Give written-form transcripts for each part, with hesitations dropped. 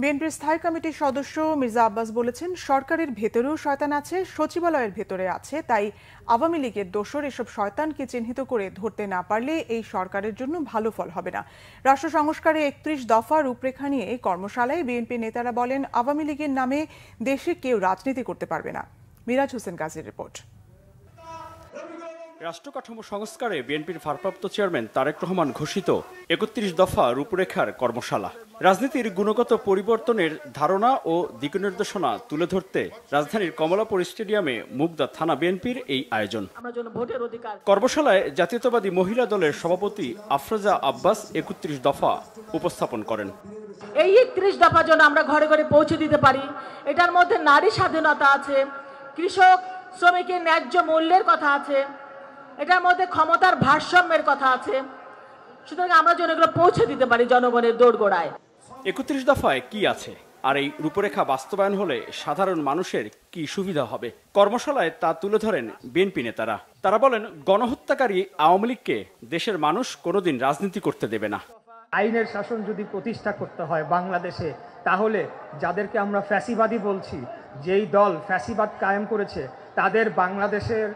বিএনপির স্থায়ী কমিটির সদস্য মির্জা আব্বাস বলেছেন, সরকারের ভেতরেও শয়তান আছে, সচিবালয়ের ভেতরে আছে। তাই আওয়ামী লীগের দোসর এসব শয়তানকে চিহ্নিত করে ধরতে না পারলে এই সরকারের জন্য ভালো ফল হবে না। রাষ্ট্র সংস্কারে ৩১ দফা রূপরেখা নিয়ে কর্মশালায় বিএনপি নেতারা বলেন, আওয়ামী লীগের নামে দেশে কেউ রাজনীতি করতে পারবে না। মিরাজ হোসেন গাজীর রিপোর্ট। রাষ্ট্র কাঠামো সংস্কারে বিএনপির ভারপ্রাপ্ত চেয়ারম্যান তারেক রহমান ঘোষিত ৩১ দফা রূপরেখার কর্মশালা। রাজনীতির গুণগত পরিবর্তনের ধারণা ও দিকনির্দেশনা তুলে ধরতে রাজধানীর কমলাপুর স্টেডিয়ামে মুগদা থানা বিএনপির এই আয়োজন। কর্মশালায় জাতীয়তাবাদী মহিলা দলের সভাপতি আফরোজা আব্বাস ৩১ দফা উপস্থাপন করেন। এই ৩১ দফা যেন আমরা ঘরে ঘরে পৌঁছে দিতে পারি। এটার মধ্যে নারী স্বাধীনতা আছে, কৃষক শ্রমিকের ন্যায্য মূল্যের কথা আছে, এটার মধ্যে ক্ষমতার ভারসাম্যের কথা আছে। সুতরাং আমরা যেন এগুলো পৌঁছে দিতে পারি জনগণের দোরগোড়ায়। ৩১ দফায় কি আছে আর এই রূপরেখা বাস্তবায়ন হলে সাধারণ মানুষের কি সুবিধা হবে, কর্মশালায় তা তুলে ধরেন বিএনপি নেতারা। তারা বলেন, গণহত্যাকারী আওয়ামী লীগকে দেশের মানুষ কোনোদিন রাজনীতি করতে দেবে না। আইনের শাসন যদি প্রতিষ্ঠা করতে হয় বাংলাদেশে, তাহলে যাদেরকে আমরা ফ্যাসিবাদী বলছি, যেই দল ফ্যাসিবাদ কায়েম করেছে, তাদের বাংলাদেশের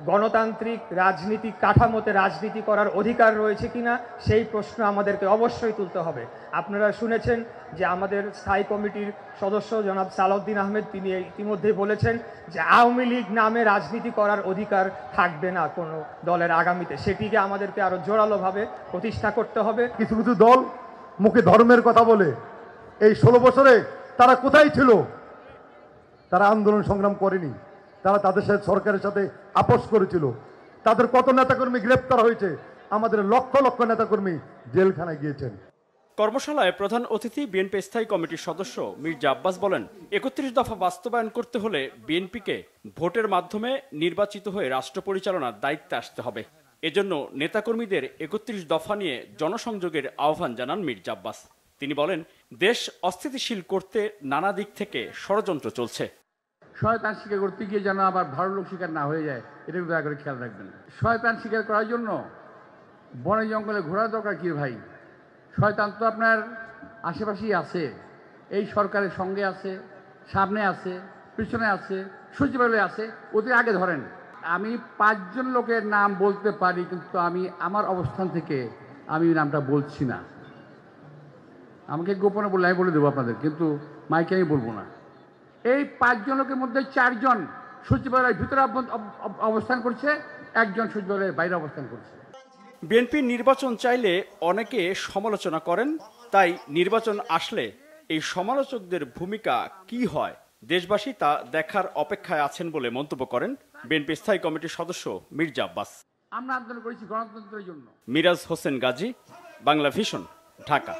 গণতান্ত্রিক রাজনীতি কাঠামোতে রাজনীতি করার অধিকার রয়েছে কিনা সেই প্রশ্ন আমাদেরকে অবশ্যই তুলতে হবে। আপনারা শুনেছেন যে আমাদের স্থায়ী কমিটির সদস্য জনাব সালাউদ্দিন আহমেদ, তিনি ইতিমধ্যেই বলেছেন যে আওয়ামী লীগ নামে রাজনীতি করার অধিকার থাকবে না কোনো দলের আগামীতে। সেটিকে আমাদেরকে আরো জোরালোভাবে প্রতিষ্ঠা করতে হবে। কিছু কিছু দল মুখে ধর্মের কথা বলে, এই 16 বছরে তারা কোথায় ছিল? তারা আন্দোলন সংগ্রাম করেনি, তারা তাদের সাথে সরকারের সাথে আপোষ করেছিল। তাদের কত নেতাকর্মী গ্রেপ্তার হয়েছে, আমাদের লক্ষ লক্ষ নেতাকর্মী জেলখানায় গিয়েছেন। কর্মশালায় প্রধান অতিথি বিএনপি স্থায়ী কমিটির সদস্য মির্জা আব্বাস বলেন, ৩১ দফা বাস্তবায়ন করতে হলে বিএনপিকে ভোটের মাধ্যমে নির্বাচিত হয়ে রাষ্ট্র পরিচালনার দায়িত্বে আসতে হবে। এজন্য নেতাকর্মীদের ৩১ দফা নিয়ে জনসংযোগের আহ্বান জানান মির্জা আব্বাস। তিনি বলেন, দেশ অস্থিতিশীল করতে নানা দিক থেকে ষড়যন্ত্র চলছে। শয়তান স্বীকার করতে গিয়ে যেন আবার ভালো লোক স্বীকার না হয়ে যায়, এটা দয়া করে খেয়াল রাখবেন। শয়তান স্বীকার করার জন্য বনে জঙ্গলে ঘোরার দরকার কি ভাই? শয়তান তো আপনার আশেপাশেই আছে, এই সরকারের সঙ্গে আছে, সামনে আছে, পিছনে আছে, সচিবালয়ে আছে, ওদের আগে ধরেন। আমি 5 জন লোকের নাম বলতে পারি, কিন্তু আমি আমার অবস্থান থেকে আমি নামটা বলছি না। আমাকে গোপনে বললে আমি বলে দেবো আপনাদের, কিন্তু মাইকে আমি বলবো না। এই 5 জনের মধ্যে 4 জন সচিবালয়ের ভিতরে অবস্থান করছে, 1 জন সচিবালয়ের বাইরে অবস্থান করছে। বিএনপি নির্বাচন চাইলে অনেকে সমালোচনা করেন, তাই নির্বাচন আসলে এই সমালোচকদের ভূমিকা কি হয় দেশবাসী তা দেখার অপেক্ষায় আছেন বলে মন্তব্য করেন বিএনপি স্থায়ী কমিটির সদস্য মির্জা আব্বাস। আমরা আন্দোলন করেছি গণতন্ত্রের জন্য। মিরাজ হোসেন গাজী, বাংলা ভিশন, ঢাকা।